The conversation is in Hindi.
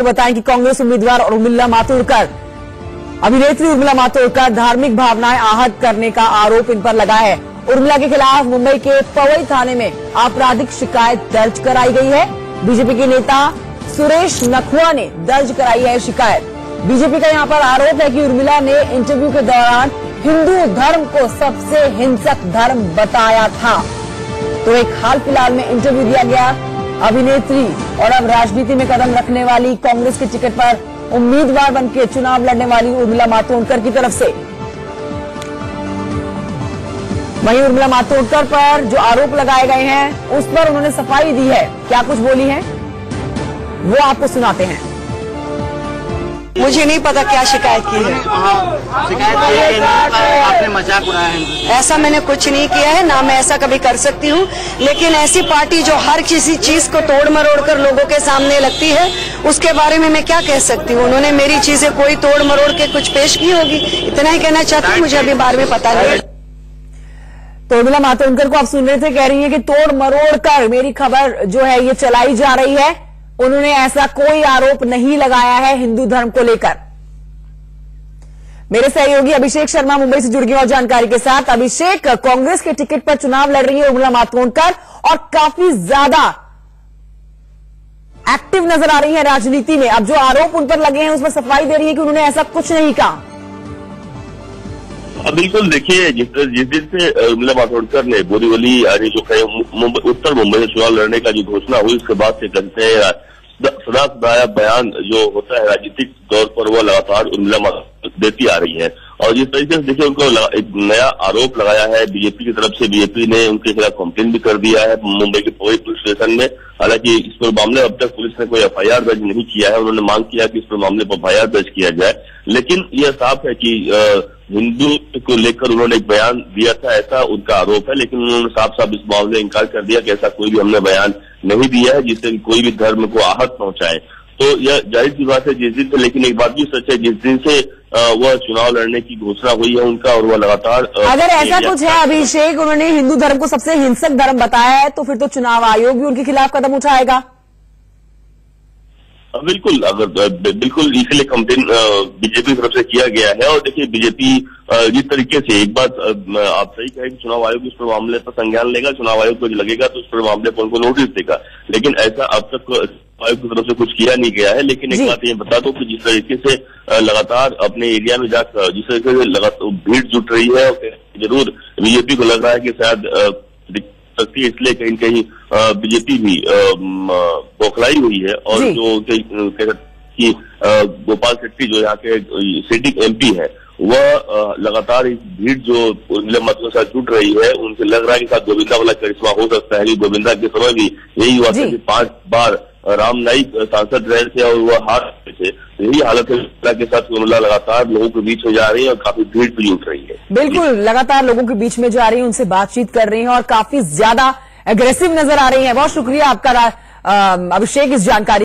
बताएं कि कांग्रेस उम्मीदवार और उर्मिला मातोंडकर अभिनेत्री उर्मिला मातोंडकर धार्मिक भावनाएं आहत करने का आरोप इन पर लगा है। उर्मिला के खिलाफ मुंबई के पवई थाने में आपराधिक शिकायत दर्ज कराई गई है। बीजेपी के नेता सुरेश नखुआ ने दर्ज कराई है शिकायत। बीजेपी का यहां पर आरोप है कि उर्मिला ने इंटरव्यू के दौरान हिंदू धर्म को सबसे हिंसक धर्म बताया था। तो एक हाल फिलहाल में इंटरव्यू दिया गया अभिनेत्री और अब राजनीति में कदम रखने वाली कांग्रेस के टिकट पर उम्मीदवार बनकर चुनाव लड़ने वाली उर्मिला मातोंडकर की तरफ से। वहीं उर्मिला मातोंडकर पर जो आरोप लगाए गए हैं उस पर उन्होंने सफाई दी है। क्या कुछ बोली है वो आपको सुनाते हैं। मुझे नहीं पता क्या शिकायत की है। शिकायत की है आपने मजाक उड़ाया है। ऐसा मैंने कुछ नहीं किया है, ना मैं ऐसा कभी कर सकती हूँ। लेकिन ऐसी पार्टी जो हर किसी चीज को तोड़ मरोड़ कर लोगों के सामने लगती है, उसके बारे में मैं क्या कह सकती हूँ। उन्होंने मेरी चीजें कोई तोड़ मरोड़ के कुछ पेश की होगी, इतना ही कहना चाहती हूँ। मुझे अभी बारे में पता नहीं। तो उर्मिला मातोंडकर को आप सुन रहे थे, कह रही है कि तोड़ मरोड़ कर मेरी खबर जो है ये चलाई जा रही है। उन्होंने ऐसा कोई आरोप नहीं लगाया है हिंदू धर्म को लेकर। मेरे सहयोगी अभिषेक शर्मा मुंबई से जुड़ गए और जानकारी के साथ। अभिषेक, कांग्रेस के टिकट पर चुनाव लड़ रही है उर्मिला मातोंडकर और काफी ज्यादा एक्टिव नजर आ रही है राजनीति में। अब जो आरोप उन पर लगे हैं उस पर सफाई दे रही है कि उन्होंने ऐसा कुछ नहीं कहा। बिल्कुल, देखिए जिस दिन से उर्मिला मातोंडकर ने बोरीवली जो है उत्तर मुंबई से चुनाव लड़ने का जो घोषणा हुई, उसके बाद से कहते हैं सदा सदाया बयान जो होता है राजनीतिक तौर पर वो लगातार उर्मिला मातोंडकर देती आ रही है। और जिस तरीके से देखिए उनको एक नया आरोप लगाया है बीजेपी की तरफ से। बीजेपी ने उनके खिलाफ कंप्लेन भी कर दिया है मुंबई के पवई पुलिस स्टेशन में। हालांकि इस पर मामले अब तक पुलिस ने कोई एफआईआर दर्ज नहीं किया है। उन्होंने मांग किया कि इस पर मामले पर एफआईआर दर्ज किया जाए, लेकिन यह साफ है कि हिंदू को लेकर उन्होंने एक बयान दिया था, ऐसा उनका आरोप है। लेकिन उन्होंने साफ साफ इस मामले में इंकार कर दिया कि ऐसा कोई भी हमने बयान नहीं दिया है जिससे कोई भी धर्म को आहत पहुंचाए। तो यह जाहिर सी बात है जिस दिन से, लेकिन एक बात भी सच है, जिस दिन से वह चुनाव लड़ने की घोषणा हुई है उनका, और वह लगातार अगर ऐसा कुछ है अभिषेक, उन्होंने हिंदू धर्म को सबसे हिंसक धर्म बताया है, तो फिर तो चुनाव आयोग भी उनके खिलाफ कदम उठाएगा। बिल्कुल, अगर बिल्कुल इसलिए कंप्लेन बीजेपी की तरफ से किया गया है। और देखिए बीजेपी जिस तरीके से, एक बात आप सही कहें कि चुनाव आयोग इस पर मामले पर संज्ञान लेगा, चुनाव आयोग को लगेगा तो उस पर मामले पर उनको नोटिस देगा, लेकिन ऐसा अब तक आयोग की तरफ से कुछ किया नहीं गया है। लेकिन एक बात ये बता दो कि जिस तरीके से लगातार अपने एरिया में जाकर जिस तरीके से लगातार भीड़ जुट रही है, जरूर बीजेपी को लग रहा है कि शायद सकती है, इसलिए कहीं कहीं बीजेपी भी बौखलाई हुई है। और जो कि गोपाल शेट्टी जो यहाँ के सिटिंग एमपी है, वह लगातार इस भीड़ जो उर्मिला मातोंडकर के साथ जुट रही है, उनसे लग रहा है कि शायद गोविंदा वाला करिश्मा हो सकता है। गोविंदा के समय भी यही हुआ था कि 5 बार राम नाईक सांसद रहे थे और वह हार थे। यही हालत है के साथ उर्मिला लगातार लोगों के बीच में जा रही है और काफी भीड़ भी जुट रही है। बिल्कुल, लगातार लोगों के बीच में जा रही है, उनसे बातचीत कर रही है और काफी ज्यादा एग्रेसिव नजर आ रही है। बहुत शुक्रिया आपका अभिषेक इस जानकारी